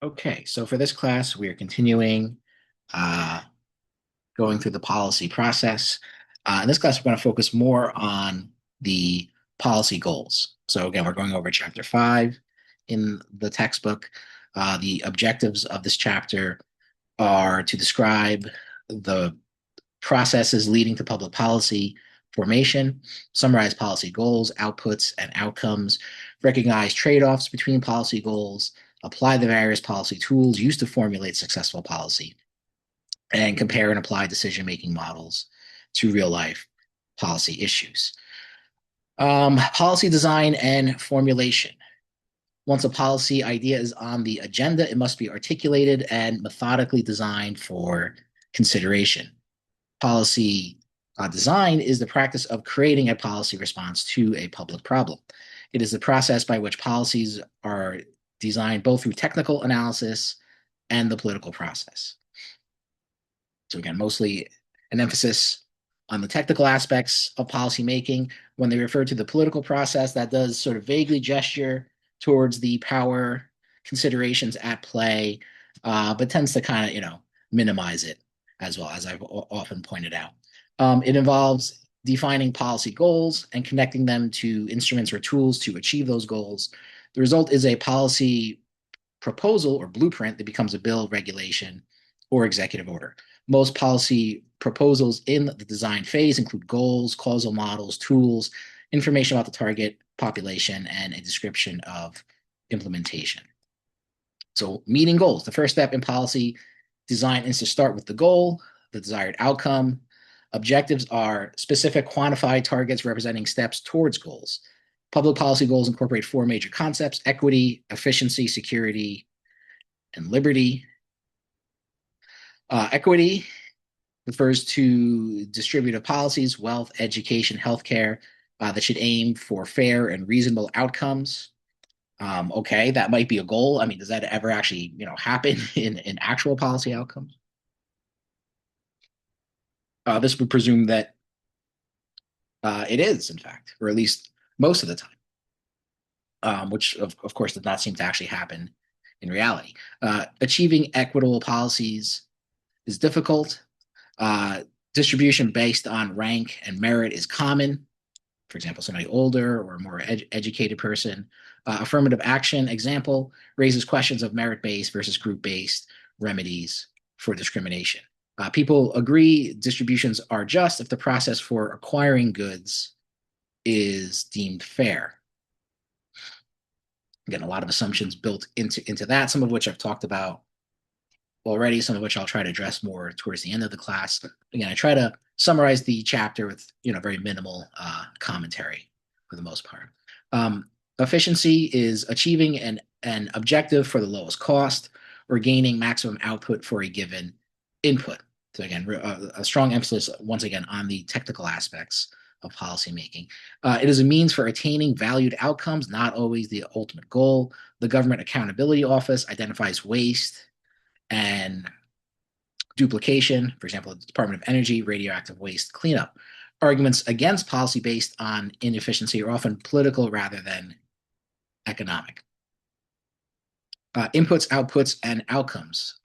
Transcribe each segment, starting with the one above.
Okay, so for this class, we are continuing uh, going through the policy process. In this class, we're going to focus more on the policy goals. So again, we're going over chapter 5 in the textbook. The objectives of this chapter are to describe the processes leading to public policy formation, summarize policy goals, outputs, and outcomes, recognize trade-offs between policy goals, apply the various policy tools used to formulate successful policy, and compare and apply decision-making models to real-life policy issues. Policy design and formulation. Once a policy idea is on the agenda, it must be articulated and methodically designed for consideration. Policy design is the practice of creating a policy response to a public problem. It is the process by which policies are designed both through technical analysis and the political process. So again, mostly an emphasis on the technical aspects of policymaking. When they refer to the political process, that does sort of vaguely gesture towards the power considerations at play, but tends to kind of, minimize it as well, as I've often pointed out. It involves defining policy goals and connecting them to instruments or tools to achieve those goals. The result is a policy proposal or blueprint that becomes a bill, regulation, or executive order. Most policy proposals in the design phase include goals, causal models, tools, information about the target population, and a description of implementation. So, meeting goals. The first step in policy design is to start with the goal, the desired outcome. Objectives are specific quantified targets representing steps towards goals. Public policy goals incorporate four major concepts: equity, efficiency, security, and liberty. Equity refers to distributive policies, wealth, education, healthcare that should aim for fair and reasonable outcomes. Okay, that might be a goal. I mean, does that ever actually, happen in actual policy outcomes? This would presume that it is, in fact, or at least most of the time, which of course did not seem to actually happen in reality. Achieving equitable policies is difficult. Distribution based on rank and merit is common. For example, somebody older or a more educated person. Affirmative action, example, raises questions of merit-based versus group-based remedies for discrimination. People agree distributions are just if the process for acquiring goods is deemed fair. Again, a lot of assumptions built into that, some of which I've talked about already, some of which I'll try to address more towards the end of the class. Again, I try to summarize the chapter with very minimal commentary for the most part. Efficiency is achieving an objective for the lowest cost or gaining maximum output for a given input. So again, a strong emphasis once again on the technical aspects of policymaking. It is a means for attaining valued outcomes, not always the ultimate goal. The Government Accountability Office identifies waste and duplication, for example, the Department of Energy, radioactive waste cleanup. Arguments against policy based on inefficiency are often political rather than economic. Inputs, outputs, and outcomes.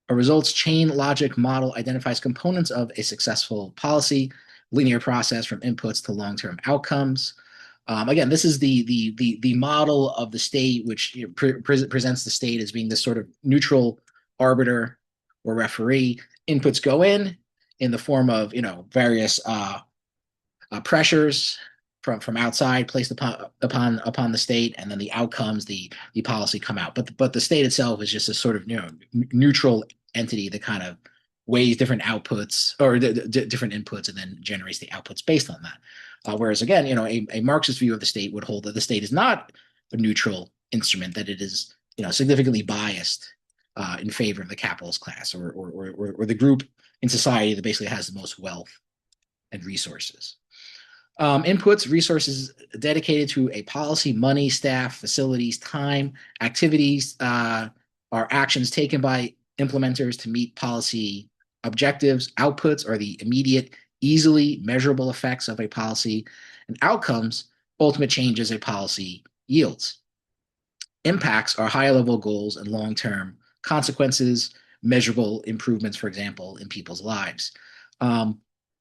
A results chain logic model identifies components of a successful policy, linear process from inputs to long-term outcomes. Again, this is the model of the state, which presents the state as being this sort of neutral arbiter or referee. Inputs go in the form of various pressures from outside placed upon the state, and then the outcomes, the policy come out. But the state itself is just a sort of neutral entity that kind of weighs different outputs or different inputs and then generates the outputs based on that. Whereas again, a Marxist view of the state would hold that the state is not a neutral instrument, that it is significantly biased in favor of the capitalist class or the group in society that basically has the most wealth and resources. Inputs, resources dedicated to a policy, money, staff, facilities, time, activities are actions taken by implementers to meet policy objectives. Outputs are the immediate, easily measurable effects of a policy, and outcomes, ultimate changes a policy yields. Impacts are higher level goals and long term consequences, measurable improvements, for example, in people's lives.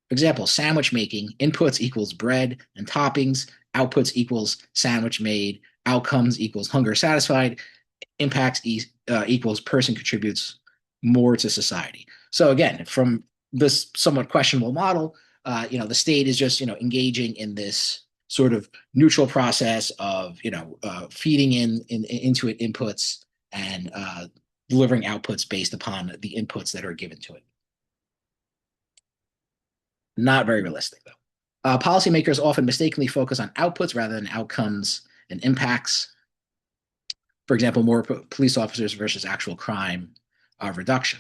Example, sandwich making, inputs equals bread and toppings, outputs equals sandwich made, outcomes equals hunger satisfied, impacts equals person contributes more to society. So again, from this somewhat questionable model, the state is just engaging in this sort of neutral process of feeding into it inputs and delivering outputs based upon the inputs that are given to it. Not very realistic though. Policymakers often mistakenly focus on outputs rather than outcomes and impacts. For example, more police officers versus actual crime reduction.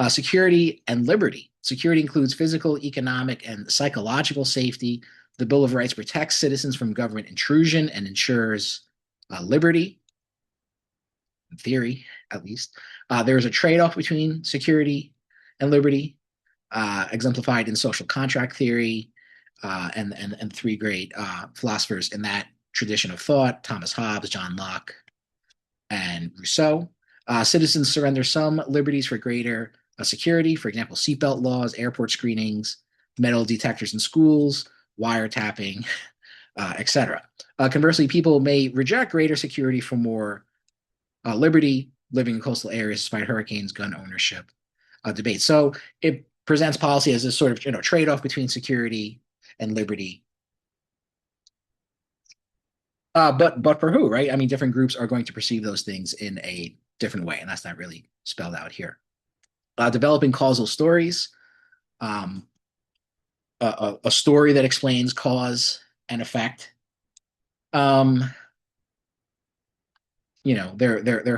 Security and liberty. Security includes physical, economic, and psychological safety. The Bill of Rights protects citizens from government intrusion and ensures liberty, in theory, at least. There is a trade off between security and liberty, exemplified in social contract theory, and three great philosophers in that tradition of thought: Thomas Hobbes, John Locke, and Rousseau. Citizens surrender some liberties for greater security, for example, seatbelt laws, airport screenings, metal detectors in schools, wiretapping, etc. Conversely, people may reject greater security for more liberty, living in coastal areas despite hurricanes, gun ownership debate. So it presents policy as a sort of trade-off between security and liberty. But for who, right? I mean, different groups are going to perceive those things in a different way, and that's not really spelled out here. Developing causal stories, um, a story that explains cause and effect. Their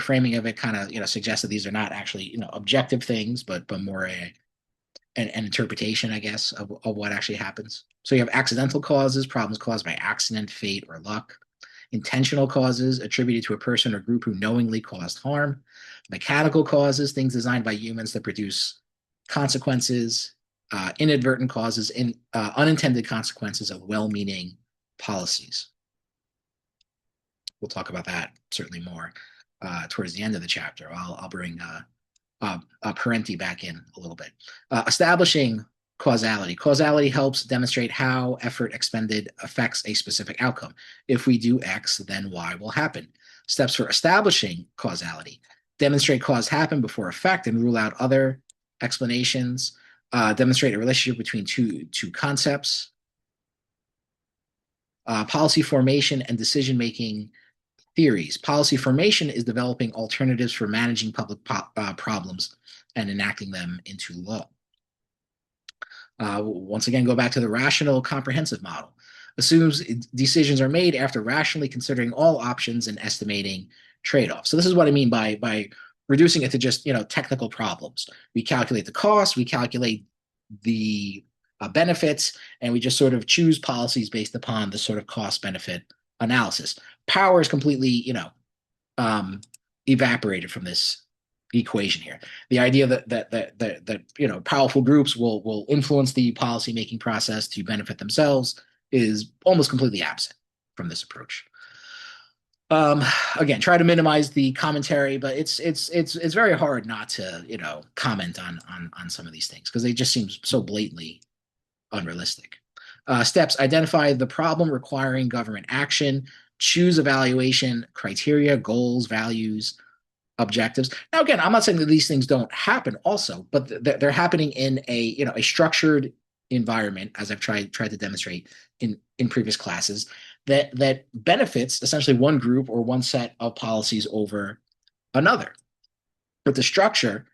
framing of it kind of suggests that these are not actually objective things, but more an interpretation, I guess, of what actually happens. So you have accidental causes, problems caused by accident, fate, or luck. Intentional causes attributed to a person or group who knowingly caused harm. Mechanical causes, things designed by humans that produce consequences. Inadvertent causes, unintended consequences of well-meaning policies. We'll talk about that certainly more towards the end of the chapter. I'll bring Parenti back in a little bit. Establishing causality. Causality helps demonstrate how effort expended affects a specific outcome. If we do X, then Y will happen. Steps for establishing causality. Demonstrate cause happened before effect and rule out other explanations. Demonstrate a relationship between two concepts. Policy formation and decision-making theories. Policy formation is developing alternatives for managing public problems and enacting them into law. Once again, go back to the rational comprehensive model. Assumes decisions are made after rationally considering all options and estimating trade-offs. So this is what I mean by reducing it to just technical problems. We calculate the cost, we calculate the benefits, and we just sort of choose policies based upon the sort of cost-benefit analysis. Power is completely evaporated from this equation here. The idea that powerful groups will influence the policy making process to benefit themselves is almost completely absent from this approach. Again, try to minimize the commentary, but it's very hard not to comment on some of these things because they just seem so blatantly unrealistic. Steps: identify the problem requiring government action, choose evaluation criteria, goals, values, objectives. Now, again, I'm not saying that these things don't happen also, but they're happening in a structured environment, as I've tried to demonstrate in previous classes, that benefits essentially one group or one set of policies over another. But the structure,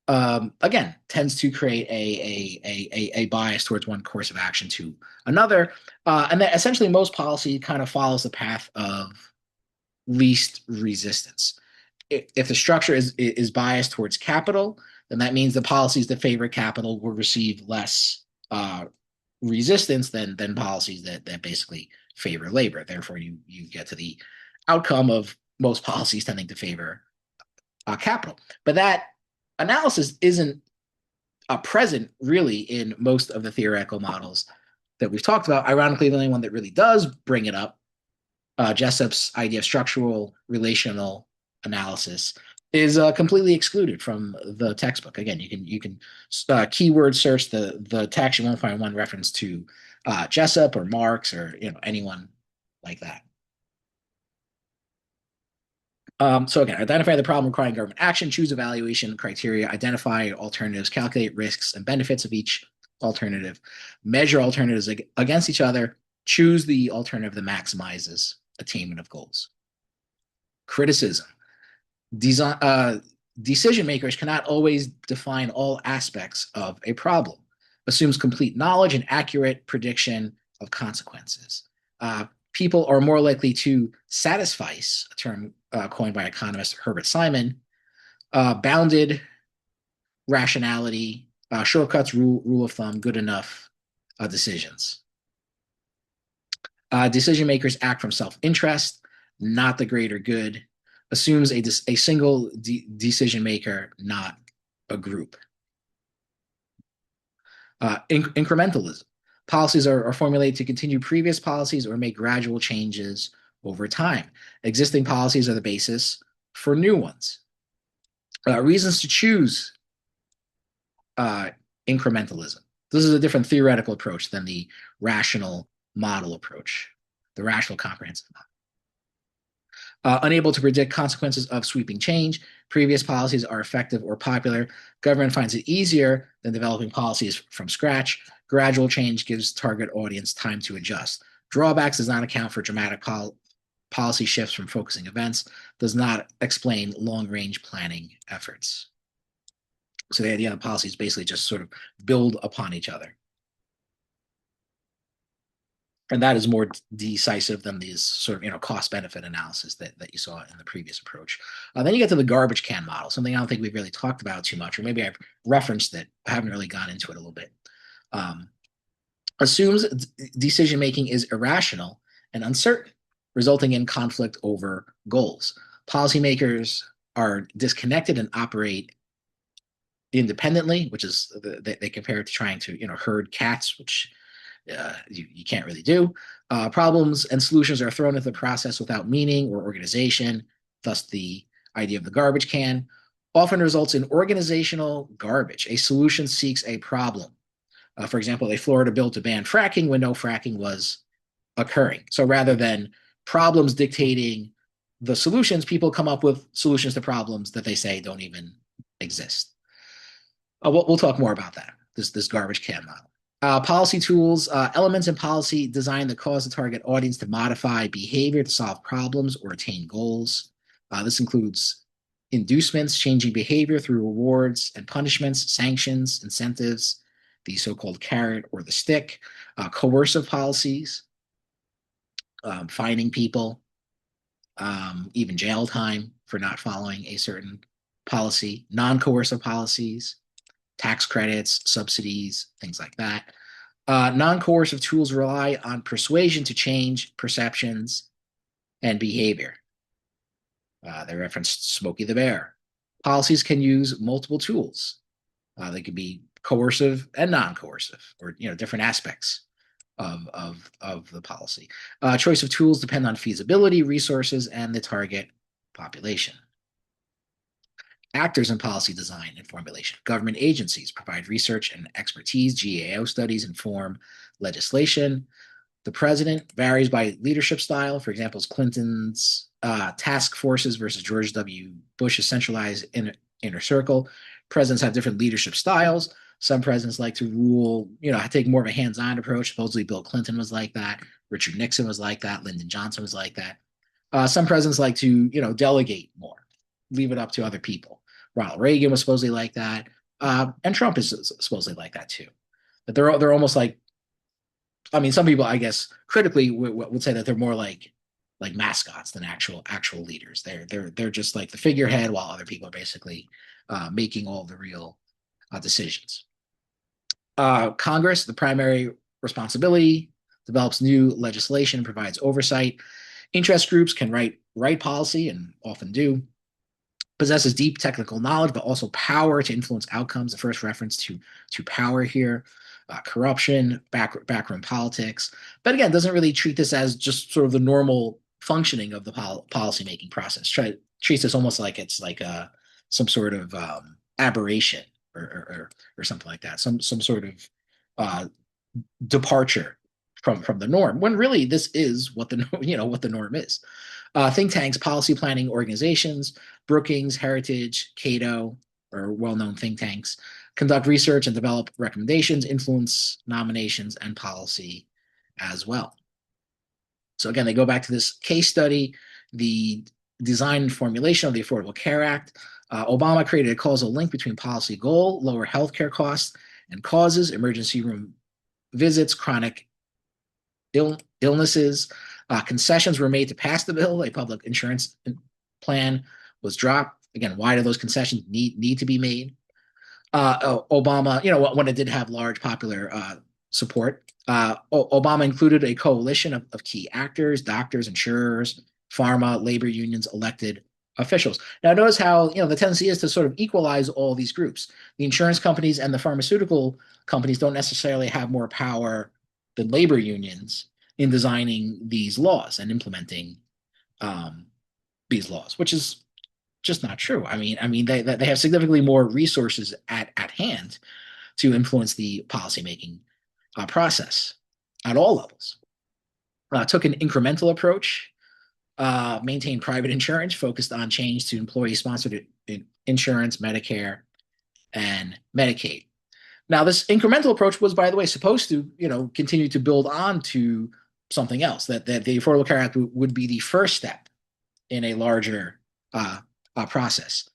again, tends to create a bias towards one course of action to another, and that essentially most policy kind of follows the path of least resistance. If the structure is biased towards capital, then that means the policies that favor capital will receive less resistance than policies that basically favor labor. Therefore, you get to the outcome of most policies tending to favor capital. But that analysis isn't present really in most of the theoretical models that we've talked about. Ironically, the only one that really does bring it up Jessup's idea of structural relational analysis is completely excluded from the textbook. Again, you can keyword search the text. You won't find one reference to Jessup or Marx or anyone like that. So again, identify the problem requiring government action, choose evaluation criteria, identify alternatives, calculate risks and benefits of each alternative, measure alternatives against each other, choose the alternative that maximizes attainment of goals. Criticism. Design, decision makers cannot always define all aspects of a problem, assumes complete knowledge and accurate prediction of consequences. People are more likely to satisfice, a term coined by economist Herbert Simon, bounded rationality, shortcuts, rule of thumb, good enough decisions. Decision makers act from self-interest, not the greater good, assumes a single decision maker, not a group. Incrementalism. Policies are formulated to continue previous policies or make gradual changes over time. Existing policies are the basis for new ones. Reasons to choose incrementalism. This is a different theoretical approach than the rational model approach, the rational comprehensive model. Unable to predict consequences of sweeping change. Previous policies are effective or popular. Government finds it easier than developing policies from scratch. Gradual change gives target audience time to adjust. Drawbacks does not account for dramatic policy shifts from focusing events, does not explain long-range planning efforts. So the idea of policies basically just sort of build upon each other. And that is more decisive than these sort of cost-benefit analysis that you saw in the previous approach. Then you get to the garbage can model, something I don't think we've really talked about too much, or maybe I've referenced it. I haven't really gone into it a little bit. Assumes decision-making is irrational and uncertain, resulting in conflict over goals. Policymakers are disconnected and operate independently, which is they compare it to trying to herd cats, which you can't really do. Problems and solutions are thrown into the process without meaning or organization. Thus, the idea of the garbage can often results in organizational garbage. A solution seeks a problem. For example, a Florida bill to ban fracking when no fracking was occurring. So rather than problems dictating the solutions, people come up with solutions to problems that they say don't even exist. We'll talk more about that, this garbage can model. Policy tools, elements in policy design that cause the target audience to modify behavior to solve problems or attain goals. This includes inducements, changing behavior through rewards and punishments, sanctions, incentives, the so-called carrot or the stick, coercive policies, fining people, even jail time for not following a certain policy, non-coercive policies, tax credits, subsidies, things like that. Non-coercive tools rely on persuasion to change perceptions and behavior. They referenced Smokey the Bear. Policies can use multiple tools. They could be coercive and non-coercive, or different aspects of the policy. Choice of tools depend on feasibility, resources, and the target population. Actors in policy design and formulation. Government agencies provide research and expertise. GAO studies inform legislation. The president varies by leadership style. For example, Clinton's task forces versus George W. Bush's centralized inner circle. Presidents have different leadership styles. Some presidents like to rule, take more of a hands-on approach. Supposedly Bill Clinton was like that. Richard Nixon was like that. Lyndon Johnson was like that. Some presidents like to, delegate more, leave it up to other people. Ronald Reagan was supposedly like that, and Trump is supposedly like that too. But they're almost like, some people, I guess, critically would say that they're more like mascots than actual leaders. They're just like the figurehead, while other people are basically making all the real decisions. Congress, the primary responsibility, develops new legislation, provides oversight. Interest groups can write policy, and often do. Possesses deep technical knowledge, but also power to influence outcomes. The first reference to power here. Corruption, backroom politics. But again, doesn't really treat this as just sort of the normal functioning of the policymaking process. Treats this almost like it's like some sort of aberration or something like that, some sort of uh, departure from the norm. When really this is what the what the norm is. Think tanks, policy planning organizations, Brookings, Heritage, Cato, or well-known think tanks, conduct research and develop recommendations, influence nominations and policy as well. So again, they go back to this case study, the design and formulation of the Affordable Care Act. Obama created a causal link between policy goal, lower healthcare costs, and causes, emergency room visits, chronic illnesses. Concessions were made to pass the bill. A public insurance plan was dropped. Again, why do those concessions need to be made? Obama, when it did have large popular support, Obama included a coalition of key actors, doctors, insurers, pharma, labor unions, elected officials. Now, notice how the tendency is to sort of equalize all these groups. The insurance companies and the pharmaceutical companies don't necessarily have more power than labor unions in designing these laws and implementing these laws, which is just not true. They have significantly more resources at hand to influence the policymaking process at all levels. Took an incremental approach, maintained private insurance, focused on change to employee-sponsored insurance, Medicare, and Medicaid. Now, this incremental approach was, by the way, supposed to, continue to build on to something else. That the Affordable Care Act would be the first step in a larger process.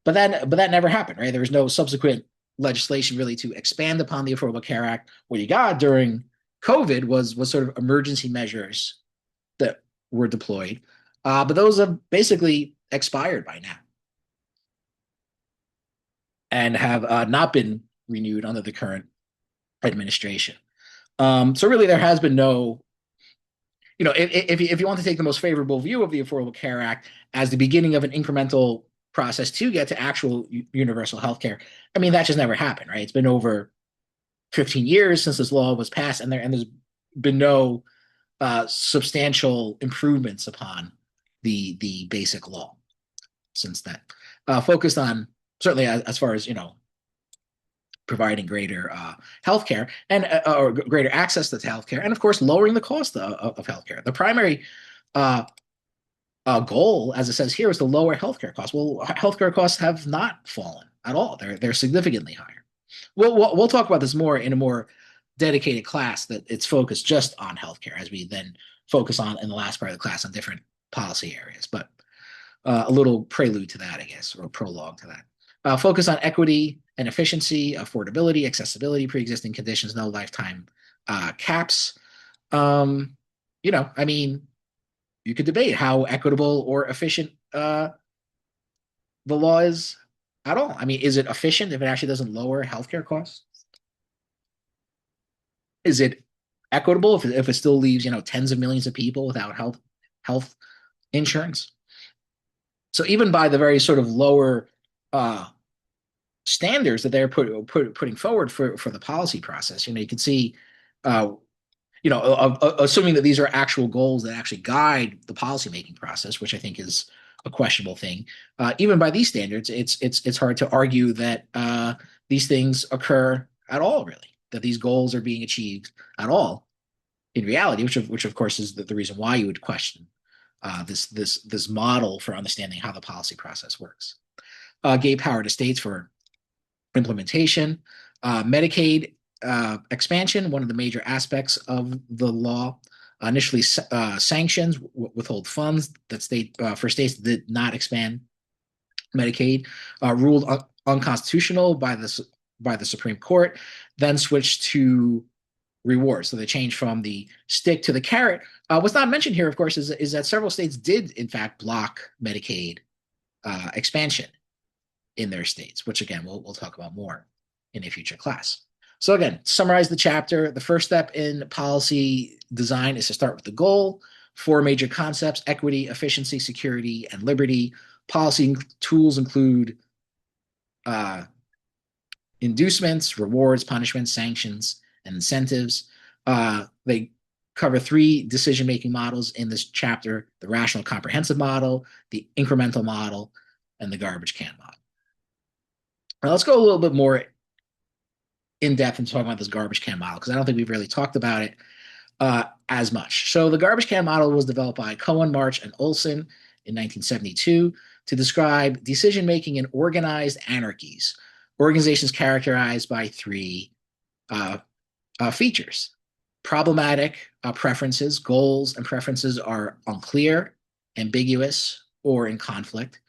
But that never happened, right? There was no subsequent legislation really to expand upon the Affordable Care Act. What you got during COVID was sort of emergency measures that were deployed, but those have basically expired by now and have not been renewed under the current administration. So really, there has been no, if you want to take the most favorable view of the Affordable Care Act as the beginning of an incremental process to get to actual universal health care, that just never happened, right? It's been over 15 years since this law was passed, and there's been no substantial improvements upon the basic law since then. Focused on, certainly as far as providing greater healthcare and or greater access to healthcare, and of course lowering the cost of healthcare. The primary goal, as it says here, is to lower healthcare costs. Well, healthcare costs have not fallen at all. They're significantly higher. We'll talk about this more in a more dedicated class that it's focused just on healthcare, as we then focus on in the last part of the class on different policy areas. But a little prelude to that, I guess, or prologue to that. Focus on equity and efficiency, affordability, accessibility, pre-existing conditions, no lifetime caps. You could debate how equitable or efficient the law is at all. Is it efficient if it actually doesn't lower healthcare costs? Is it equitable if it still leaves tens of millions of people without health insurance? So even by the very sort of lower standards that they're putting forward for the policy process, you can see, assuming that these are actual goals that actually guide the policymaking process, which I think is a questionable thing. Even by these standards, it's hard to argue that these things occur at all, really, that these goals are being achieved at all in reality, which of course is the reason why you would question this model for understanding how the policy process works. Gave power to states for implementation. Medicaid expansion, one of the major aspects of the law. Initially sanctions, withhold funds that for states that did not expand Medicaid, ruled unconstitutional by the Supreme Court, then switched to rewards. So they changed from the stick to the carrot. What's not mentioned here, of course, is that several states did, in fact, block Medicaid expansion in their states, which, again, we'll talk about more in a future class. So again, summarize the chapter. The first step in policy design is to start with the goal. 4 major concepts: equity, efficiency, security, and liberty. Policy tools include inducements, rewards, punishments, sanctions, and incentives. They cover three decision-making models in this chapter: the rational comprehensive model, the incremental model, and the garbage can model. Now let's go a little bit more in depth and talk about this garbage can model, because I don't think we've really talked about it as much. So the garbage can model was developed by Cohen, March, and Olson in 1972 to describe decision-making in organized anarchies, organizations characterized by three uh, features. Problematic preferences, goals, and preferences are unclear, ambiguous, or in conflict.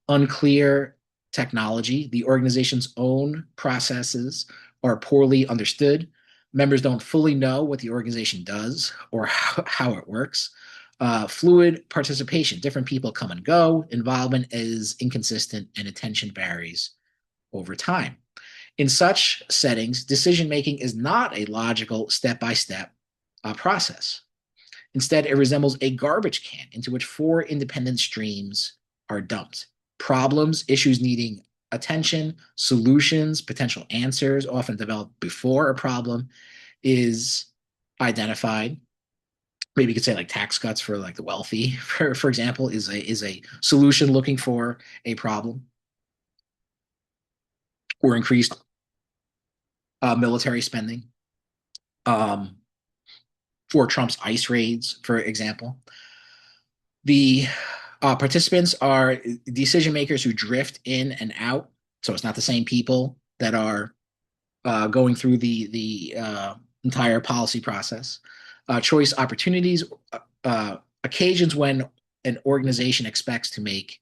Unclear technology, the organization's own processes are poorly understood. Members don't fully know what the organization does or how it works. Fluid participation, different people come and go. Involvement is inconsistent and attention varies over time. In such settings, decision making is not a logical step-by-step process. Instead, it resembles a garbage can into which four independent streams are dumped. Problems, issues needing attention, solutions, potential answers, often developed before a problem is identified. Maybe you could say like tax cuts for like the wealthy, for example, is a solution looking for a problem, or increased military spending um, for Trump's ICE raids, for example. The participants are decision makers who drift in and out, so it's not the same people that are going through the entire policy process. Choice opportunities, occasions when an organization expects to make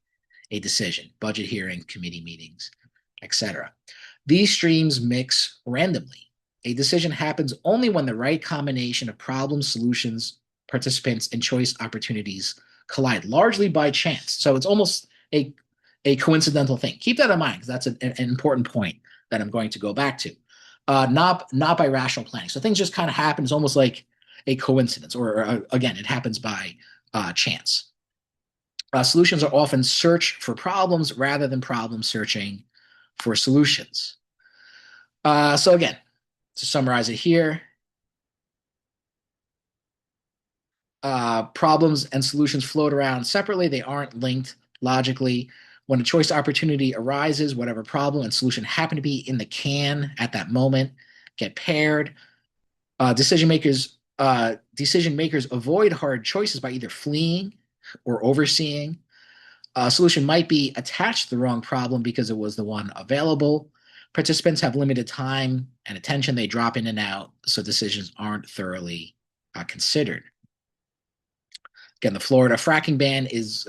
a decision, budget hearings, committee meetings, etc. These streams mix randomly. A decision happens only when the right combination of problems, solutions, participants, and choice opportunities collide, largely by chance. So it's almost a coincidental thing. Keep that in mind, because that's an important point that I'm going to go back to. Not by rational planning. So things just kind of happen. It's almost like a coincidence, or again, it happens by chance. Solutions are often search for problems rather than problem searching for solutions. So again, to summarize it here, problems and solutions float around separately. They aren't linked logically. When a choice opportunity arises, whatever problem and solution happen to be in the can at that moment get paired. Decision makers avoid hard choices by either fleeing or overseeing. A solution might be attached to the wrong problem because it was the one available. Participants have limited time and attention. They drop in and out, so decisions aren't thoroughly considered. Again, the Florida fracking ban is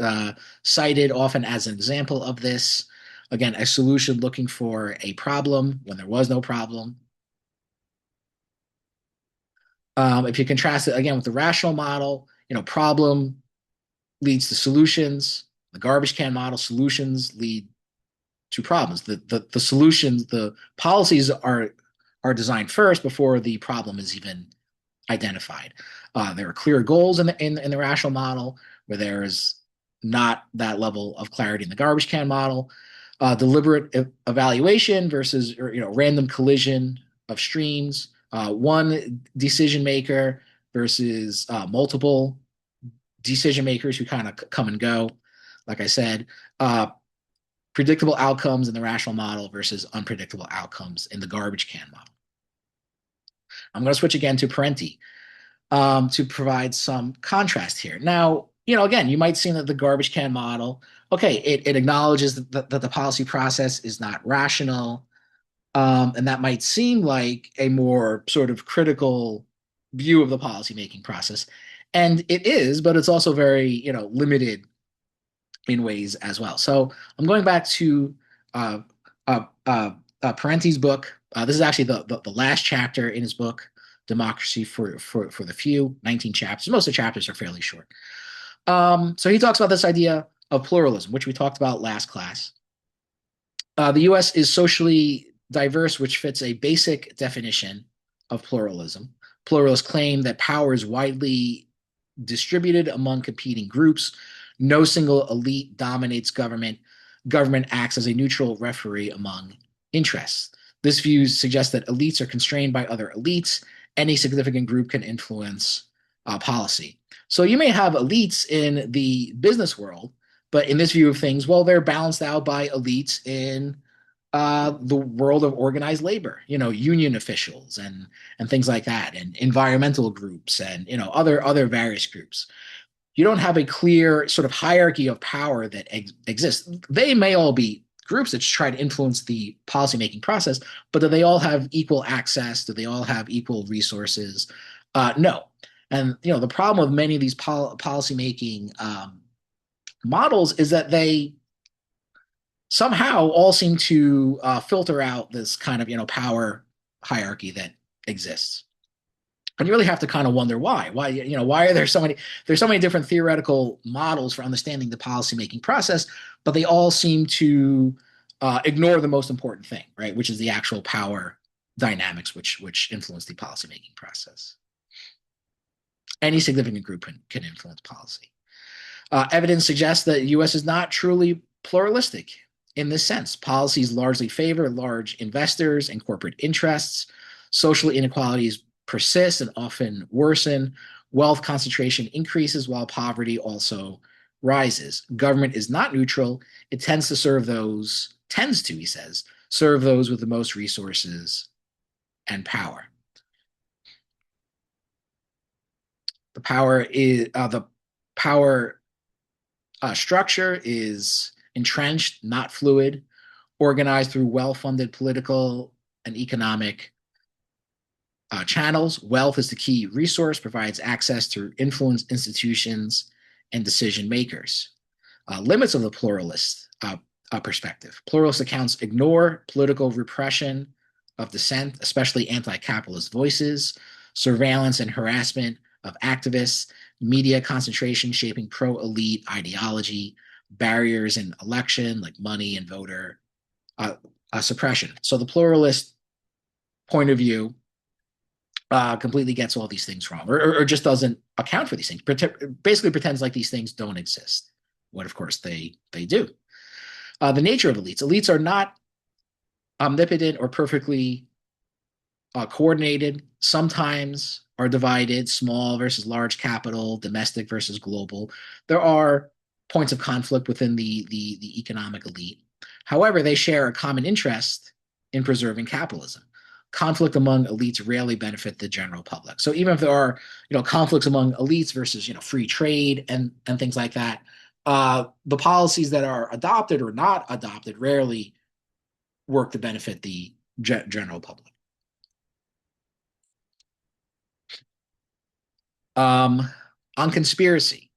cited often as an example of this. Again, a solution looking for a problem when there was no problem. If you contrast it again with the rational model, problem leads to solutions. The garbage can model, solutions lead to problems. The solutions, the policies are designed first before the problem is even identified. There are clear goals in the rational model, where there is not that level of clarity in the garbage can model. Deliberate evaluation versus random collision of streams. One decision maker versus multiple decision makers who kind of come and go. Like I said, predictable outcomes in the rational model versus unpredictable outcomes in the garbage can model. I'm going to switch again to Parenti to provide some contrast here. Now, again, you might see that the garbage can model, okay, it acknowledges that the policy process is not rational, and that might seem like a more sort of critical view of the policymaking process. And it is, but it's also very, limited in ways as well. So I'm going back to Parenti's book. This is actually the last chapter in his book, Democracy for the Few, 19 chapters. Most of the chapters are fairly short. So he talks about this idea of pluralism, which we talked about last class. The US is socially diverse, which fits a basic definition of pluralism. Pluralists claim that power is widely distributed among competing groups. No single elite dominates government. Government acts as a neutral referee among interests. This view suggests that elites are constrained by other elites. Any significant group can influence policy. So you may have elites in the business world, but in this view of things, well, they're balanced out by elites in the world of organized labor, union officials and things like that, and environmental groups, and other various groups. You don't have a clear sort of hierarchy of power that exists. They may all be groups that try to influence the policymaking process, but do they all have equal access? Do they all have equal resources? No. And the problem with many of these policymaking models is that they somehow all seem to filter out this kind of power hierarchy that exists. And you really have to kind of wonder why. Why are there's so many different theoretical models for understanding the policymaking process, but they all seem to ignore the most important thing, right? Which is the actual power dynamics which influence the policymaking process. Any significant group can influence policy. Evidence suggests that the U.S. is not truly pluralistic in this sense. Policies largely favor large investors and corporate interests. Social inequalities persist and often worsen. Wealth concentration increases while poverty also rises. Government is not neutral. It he says, serve those with the most resources and power. The power structure is entrenched, not fluid, organized through well-funded political and economic channels. Wealth is the key resource, provides access to influence institutions and decision makers. Limits of the pluralist perspective. Pluralist accounts ignore political repression of dissent, especially anti-capitalist voices, surveillance and harassment of activists, media concentration shaping pro-elite ideology, barriers in election like money and voter suppression. So the pluralist point of view completely gets all these things wrong, or just doesn't account for these things. Basically pretends like these things don't exist, when of course they do. The nature of elites. Elites are not omnipotent or perfectly coordinated. Sometimes are divided, small versus large capital, domestic versus global. There are points of conflict within the economic elite. However, they share a common interest in preserving capitalism. Conflict among elites rarely benefit the general public. So even if there are, conflicts among elites versus, free trade and things like that, the policies that are adopted or not adopted rarely work to benefit the general public. On conspiracy,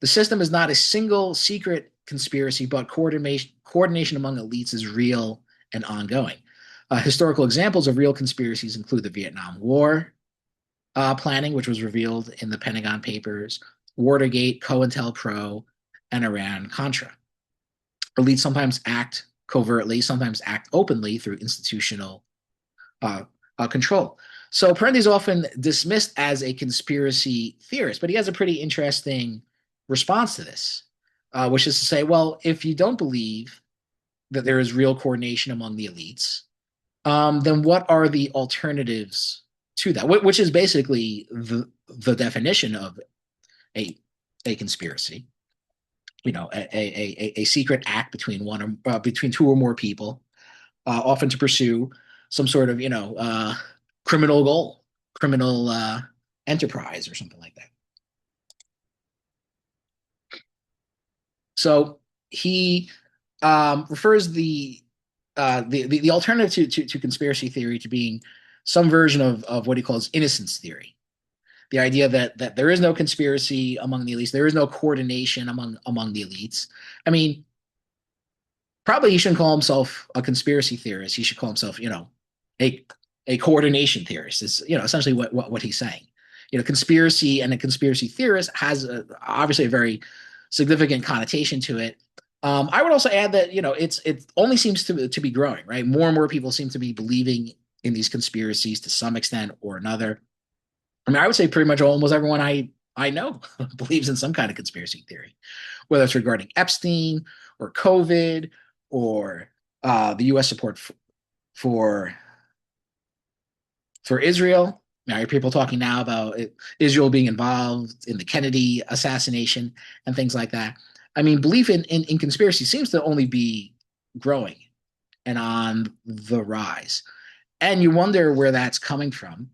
the system is not a single secret conspiracy, but coordination among elites is real and ongoing. Historical examples of real conspiracies include the Vietnam War planning, which was revealed in the Pentagon Papers, Watergate, COINTELPRO, and Iran-Contra. Elites sometimes act covertly, sometimes act openly through institutional control. So Parenti is often dismissed as a conspiracy theorist, but he has a pretty interesting response to this, which is to say, well, if you don't believe that there is real coordination among the elites, then what are the alternatives to that? Which is basically the definition of a conspiracy. A secret act between between two or more people, often to pursue some sort of criminal goal, criminal enterprise, or something like that. So he refers the alternative to conspiracy theory to being some version of what he calls innocence theory. The idea that there is no conspiracy among the elites, there is no coordination among the elites. I mean, probably he shouldn't call himself a conspiracy theorist. He should call himself, a coordination theorist. Is essentially what he's saying. Conspiracy and a conspiracy theorist has obviously a very significant connotation to it. I would also add that it only seems to be growing, right? More and more people seem to be believing in these conspiracies to some extent or another. I mean, I would say pretty much almost everyone I know believes in some kind of conspiracy theory, whether it's regarding Epstein or COVID or the U.S. support for Israel. Now, are people talking now about Israel being involved in the Kennedy assassination and things like that? I mean, belief in conspiracy seems to only be growing and on the rise. And you wonder where that's coming from.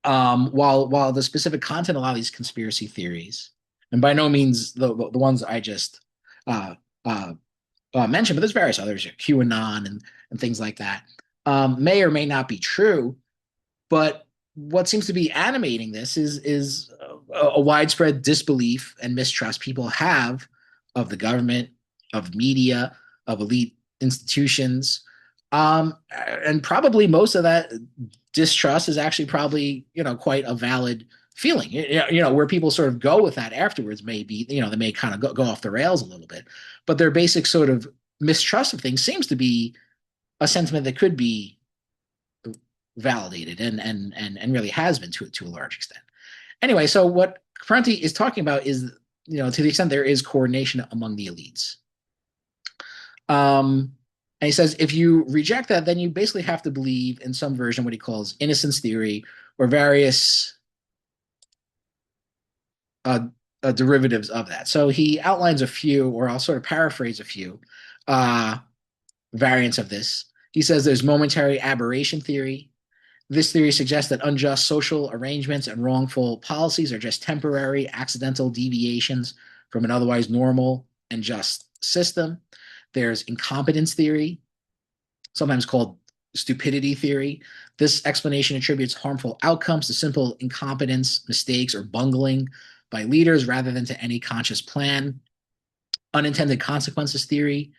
While the specific content of a lot of these conspiracy theories, and by no means the ones I just uh, uh, mentioned, but there's various others, QAnon and things like that, may or may not be true. But what seems to be animating this is a widespread disbelief and mistrust people have of the government, of media, of elite institutions, and probably most of that distrust is actually probably quite a valid feeling. Where people sort of go with that afterwards may be they may kind of go off the rails a little bit, but their basic sort of mistrust of things seems to be a sentiment that could be validated and really has been to a large extent. Anyway, so what Parenti is talking about is to the extent there is coordination among the elites. And he says if you reject that, then you basically have to believe in some version what he calls innocence theory or various uh, derivatives of that. So he outlines a few, or I'll sort of paraphrase a few variants of this. He says there's momentary aberration theory. This theory suggests that unjust social arrangements and wrongful policies are just temporary, accidental deviations from an otherwise normal and just system. There's incompetence theory, sometimes called stupidity theory. This explanation attributes harmful outcomes to simple incompetence, mistakes, or bungling by leaders rather than to any conscious plan. Unintended consequences theory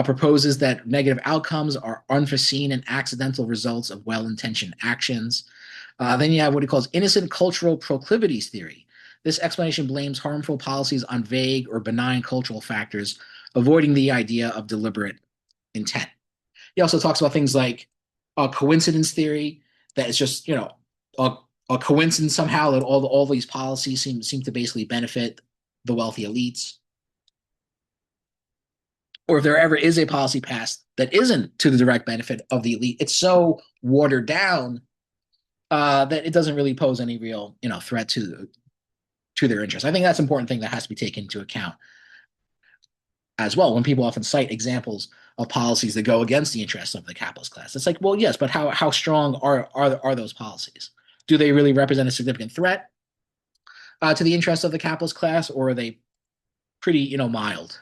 proposes that negative outcomes are unforeseen and accidental results of well-intentioned actions. Then you have what he calls innocent cultural proclivities theory. This explanation blames harmful policies on vague or benign cultural factors, avoiding the idea of deliberate intent. He also talks about things like coincidence theory, that it's just a coincidence somehow that all these policies seem to basically benefit the wealthy elites. Or if there ever is a policy passed that isn't to the direct benefit of the elite, it's so watered down that it doesn't really pose any real threat to their interests. I think that's an important thing that has to be taken into account as well when people often cite examples of policies that go against the interests of the capitalist class. It's like, well, yes, but how strong are those policies? Do they really represent a significant threat to the interests of the capitalist class, or are they pretty mild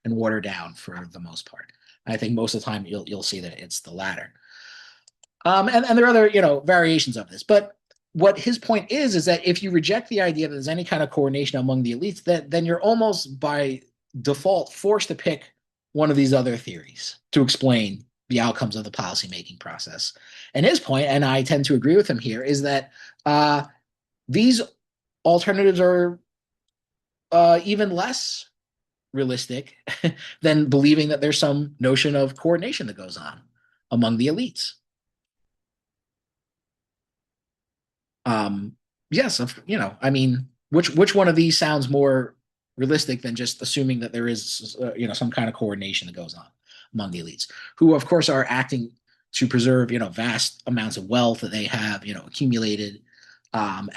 and watered down for the most part? I think most of the time you'll see that it's the latter. And there are other variations of this, but what his point is that if you reject the idea that there's any kind of coordination among the elites, then you're almost by default forced to pick one of these other theories to explain the outcomes of the policymaking process. And his point, and I tend to agree with him here, is that these alternatives are even less realistic than believing that there's some notion of coordination that goes on among the elites. Yes, I mean, which one of these sounds more realistic than just assuming that there is some kind of coordination that goes on among the elites, who of course are acting to preserve vast amounts of wealth that they have accumulated, and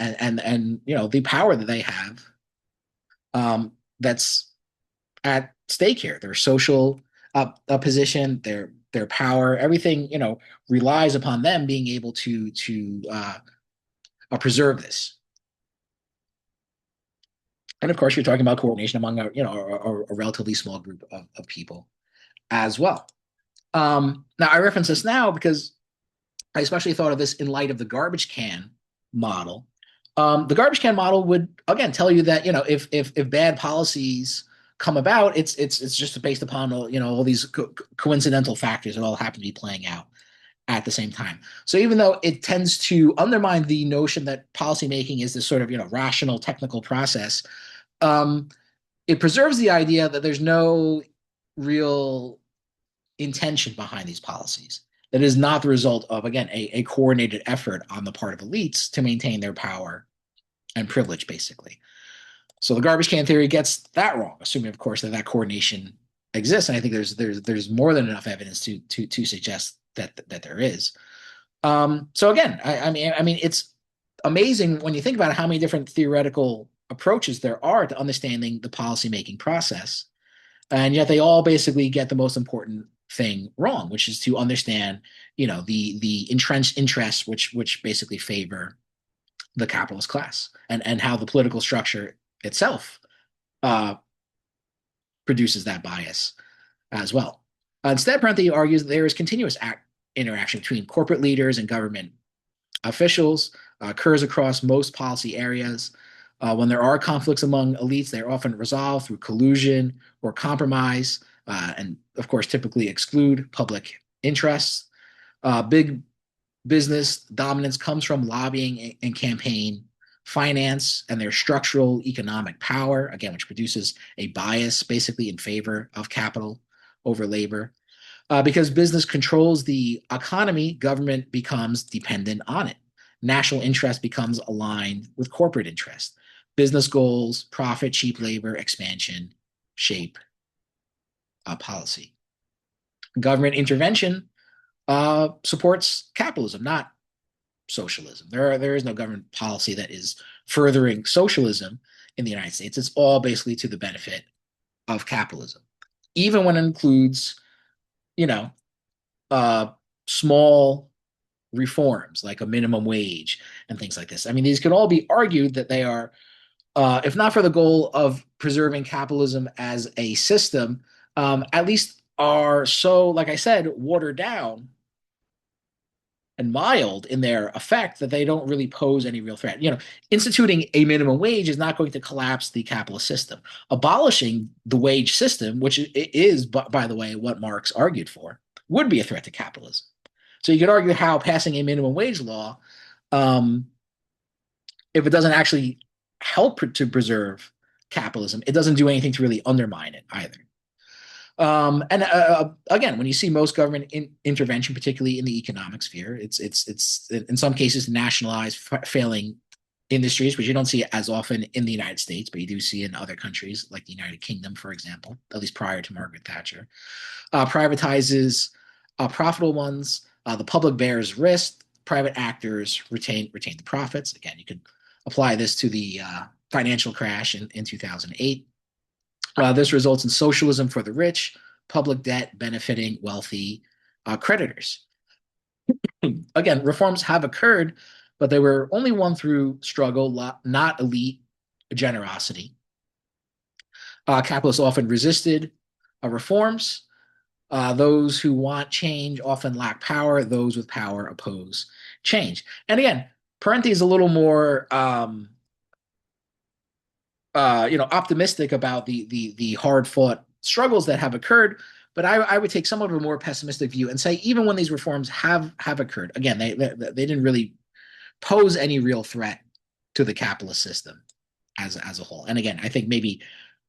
the power that they have, that's at stake here. Their social position, their power, everything relies upon them being able to preserve this. And of course, you're talking about coordination among a relatively small group of people as well. Now, I reference this now because I especially thought of this in light of the garbage can model. The garbage can model would again tell you that if bad policies come about, it's just based upon all these coincidental factors that all happen to be playing out at the same time. So even though it tends to undermine the notion that policymaking is this sort of rational technical process, it preserves the idea that there's no real intention behind these policies. That is not the result of, again, a coordinated effort on the part of elites to maintain their power and privilege, basically. So the garbage can theory gets that wrong, assuming, of course, that coordination exists. And I think there's more than enough evidence to suggest that there is. So again, I mean, it's amazing when you think about how many different theoretical approaches there are to understanding the policymaking process, and yet they all basically get the most important thing wrong, which is to understand, the entrenched interests which basically favor the capitalist class, and how the political structure itself uh, produces that bias as well. Instead, Parenti argues that there is continuous interaction between corporate leaders and government officials, occurs across most policy areas. When there are conflicts among elites, they are often resolved through collusion or compromise, and of course, typically exclude public interests. Big business dominance comes from lobbying and campaign finance and their structural economic power, again, which produces a bias basically in favor of capital over labor. Because business controls the economy, government becomes dependent on it. National interest becomes aligned with corporate interest. Business goals, profit, cheap labor, expansion shape policy. Government intervention supports capitalism, not socialism. There is no government policy that is furthering socialism in the United States. It's all basically to the benefit of capitalism, even when it includes, you know, uh, small reforms like a minimum wage and things like this. I mean, these could all be argued that they are, if not for the goal of preserving capitalism as a system, at least are so, like I said, watered down and mild in their effect that they don't really pose any real threat. Instituting a minimum wage is not going to collapse the capitalist system. Abolishing the wage system, which is, by the way, what Marx argued for, would be a threat to capitalism. So you could argue how passing a minimum wage law, um, if it doesn't actually help to preserve capitalism, it doesn't do anything to really undermine it either. And again, when you see most government intervention, particularly in the economic sphere, it's in some cases nationalized failing industries, which you don't see as often in the United States, but you do see in other countries like the United Kingdom, for example, at least prior to Margaret Thatcher. Privatizes profitable ones. The public bears risk. Private actors retain the profits. Again, you could apply this to the financial crash in 2008. This results in socialism for the rich, public debt benefiting wealthy creditors. Again, reforms have occurred, but they were only won through struggle, not elite generosity. Capitalists often resisted reforms. Those who want change often lack power. Those with power oppose change. And again, Parenti is a little more optimistic about the hard fought struggles that have occurred. But I would take somewhat of a more pessimistic view and say even when these reforms have occurred, again, they didn't really pose any real threat to the capitalist system as a whole. And again, I think maybe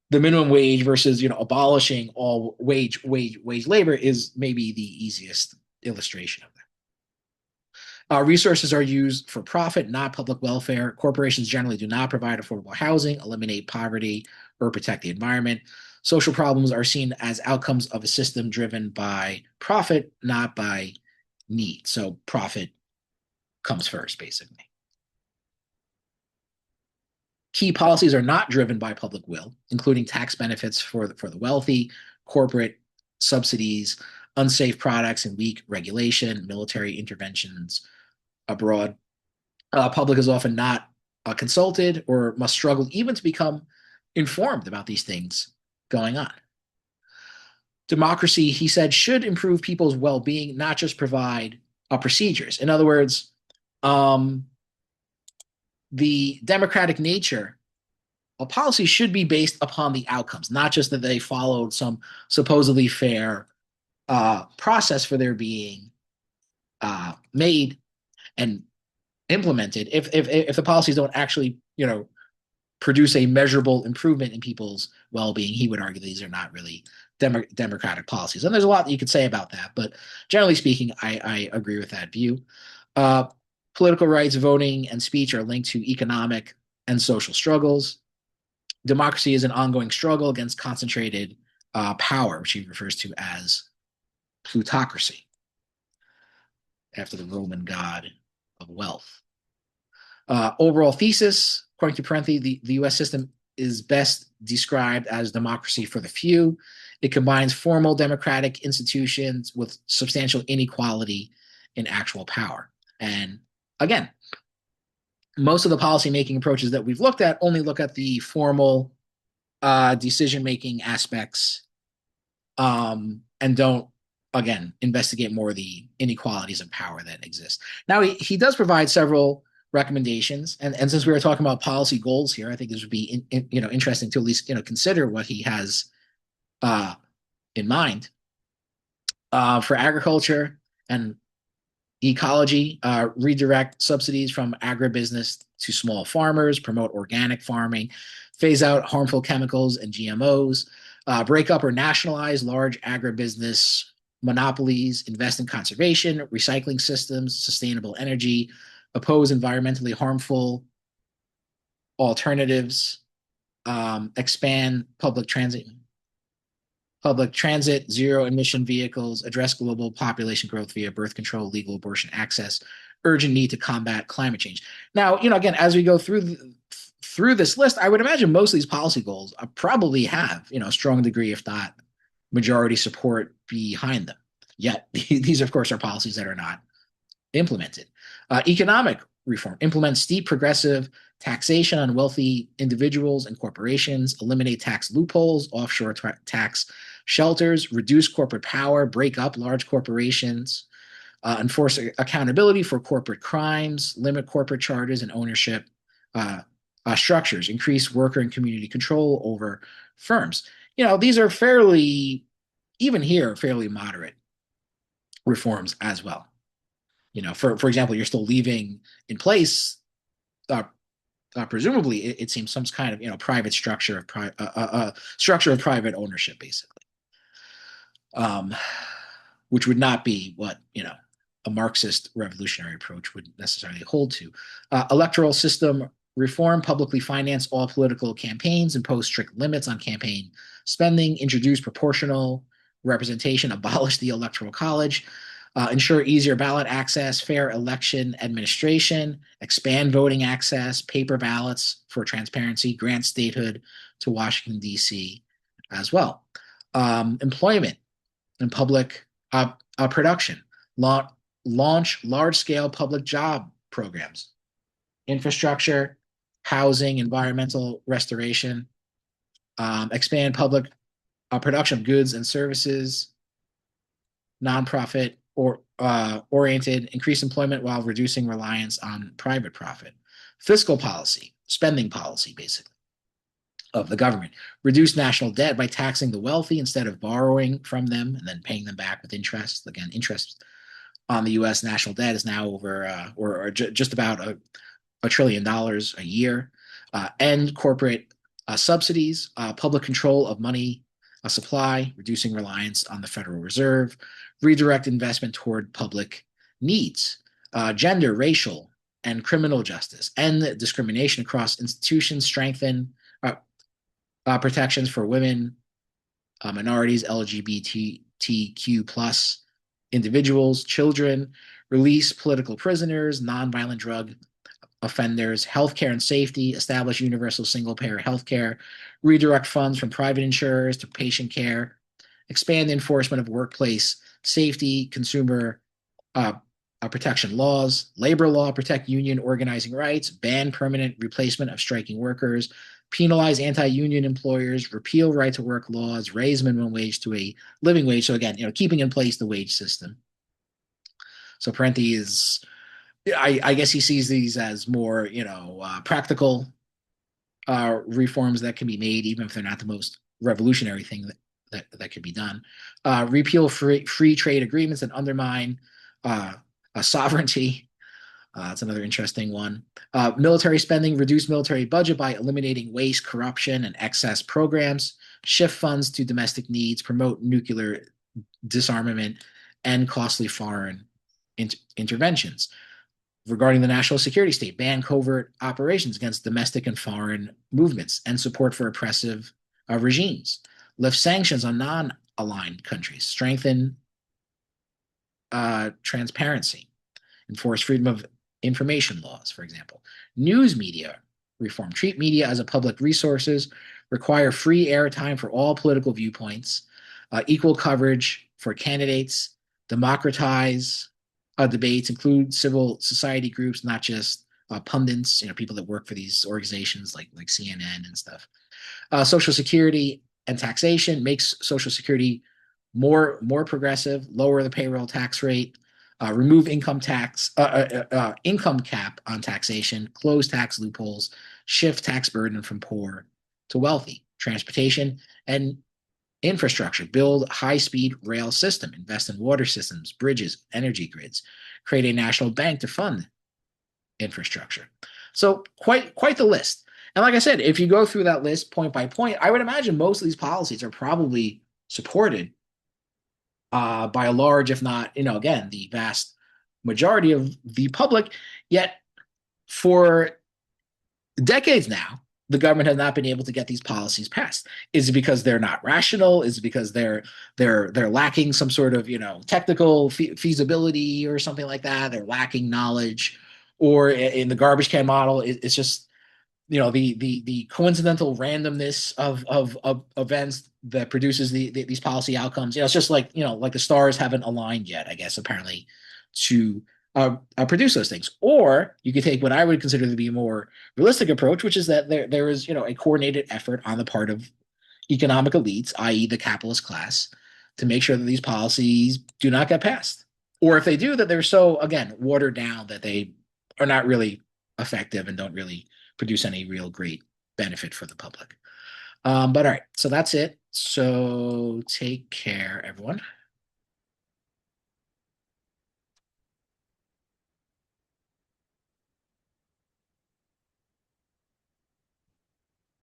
the minimum wage versus abolishing all wage labor is maybe the easiest illustration of that. Resources are used for profit, not public welfare. Corporations generally do not provide affordable housing, eliminate poverty, or protect the environment. Social problems are seen as outcomes of a system driven by profit, not by need. So profit comes first, basically. Key policies are not driven by public will, including tax benefits for the wealthy, corporate subsidies, unsafe products and weak regulation, military interventions abroad. Public is often not consulted or must struggle even to become informed about these things going on. Democracy, he said, should improve people's well-being, not just provide procedures. In other words, the democratic nature of policy should be based upon the outcomes, not just that they followed some supposedly fair process for their being made and implemented. If the policies don't actually produce a measurable improvement in people's well-being, he would argue these are not really democratic policies. And there's a lot that you could say about that, but generally speaking, I agree with that view. Political rights, voting, and speech are linked to economic and social struggles. Democracy is an ongoing struggle against concentrated power, which he refers to as plutocracy. after the Roman god of wealth. Overall thesis, according to Parenti, the U.S. system is best described as democracy for the few. It combines formal democratic institutions with substantial inequality in actual power. And again, most of the policymaking approaches that we've looked at only look at the formal decision-making aspects and don't, again, investigate more of the inequalities of power that exist. Now, he does provide several recommendations, and since we were talking about policy goals here, I think this would be interesting to at least consider what he has in mind for agriculture and ecology. Redirect subsidies from agribusiness to small farmers, promote organic farming, phase out harmful chemicals and GMOs, break up or nationalize large agribusiness monopolies, invest in conservation, recycling systems, sustainable energy, oppose environmentally harmful alternatives, expand public transit, zero emission vehicles, address global population growth via birth control, legal abortion access, urgent need to combat climate change. Now, again, as we go through this list, I would imagine most of these policy goals probably have, a strong degree, if not majority support behind them. Yet these, of course, are policies that are not implemented. Economic reform, implement steep progressive taxation on wealthy individuals and corporations, eliminate tax loopholes, offshore tax shelters, reduce corporate power, break up large corporations, enforce accountability for corporate crimes, limit corporate charges and ownership structures, increase worker and community control over firms. These are fairly moderate reforms as well. For example, you're still leaving in place, presumably, it seems, some kind of private structure of private ownership, basically, which would not be what a Marxist revolutionary approach would necessarily hold to. Electoral system reform, publicly finance all political campaigns, impose strict limits on campaign spending, introduce proportional representation, abolish the electoral college, ensure easier ballot access, fair election administration, expand voting access, paper ballots for transparency, grant statehood to Washington, D.C. as well. Employment and public production, launch large-scale public job programs, infrastructure, housing, environmental restoration, expand public production of goods and services, nonprofit or oriented, increase employment while reducing reliance on private profit. Fiscal policy, spending policy, basically, of the government. Reduce national debt by taxing the wealthy instead of borrowing from them and then paying them back with interest. Again, interest on the U.S. national debt is now over or just about $1 trillion a year. End corporate subsidies, public control of money supply, reducing reliance on the Federal Reserve, redirect investment toward public needs, gender, racial, and criminal justice, end discrimination across institutions, strengthen protections for women, minorities, LGBTQ plus individuals, children, release political prisoners, nonviolent drug offenders, healthcare and safety, establish universal single-payer healthcare, redirect funds from private insurers to patient care, expand enforcement of workplace safety, consumer protection laws, labor law, protect union organizing rights, ban permanent replacement of striking workers, penalize anti-union employers, repeal right-to-work laws, raise minimum wage to a living wage. So again, keeping in place the wage system. So Parenti is, I guess he sees these as more, practical reforms that can be made, even if they're not the most revolutionary thing that could be done. Repeal free trade agreements and undermine sovereignty. That's another interesting one. Military spending, reduce military budget by eliminating waste, corruption, and excess programs. Shift funds to domestic needs, promote nuclear disarmament, and costly foreign interventions. Regarding the national security state, ban covert operations against domestic and foreign movements and support for oppressive regimes. Lift sanctions on non-aligned countries. Strengthen transparency. enforce freedom of information laws, for example. News media reform, treat media as a public resources, require free airtime for all political viewpoints, equal coverage for candidates, democratize debates, include civil society groups, not just pundits, people that work for these organizations like CNN and stuff. Social Security and taxation makes Social Security more progressive, lower the payroll tax rate, remove income cap on taxation, close tax loopholes, shift tax burden from poor to wealthy. Transportation and infrastructure, build high-speed rail system, invest in water systems, bridges, energy grids, create a national bank to fund infrastructure. So quite the list. And like I said, if you go through that list point by point, I would imagine most of these policies are probably supported by a large, if not, again, the vast majority of the public. Yet for decades now, the government has not been able to get these policies passed. Is it because they're not rational? Is it because they're lacking some sort of technical feasibility or something like that? They're lacking knowledge, or in the garbage can model, it's just the coincidental randomness of events that produces these policy outcomes. It's just like the stars haven't aligned yet, I guess, apparently, to produce those things. Or you could take what I would consider to be a more realistic approach, which is that there is a coordinated effort on the part of economic elites, i.e., the capitalist class, to make sure that these policies do not get passed, or if they do, that they're so, again, watered down that they are not really effective and don't really produce any real great benefit for the public. But all right, so that's it. So take care, everyone.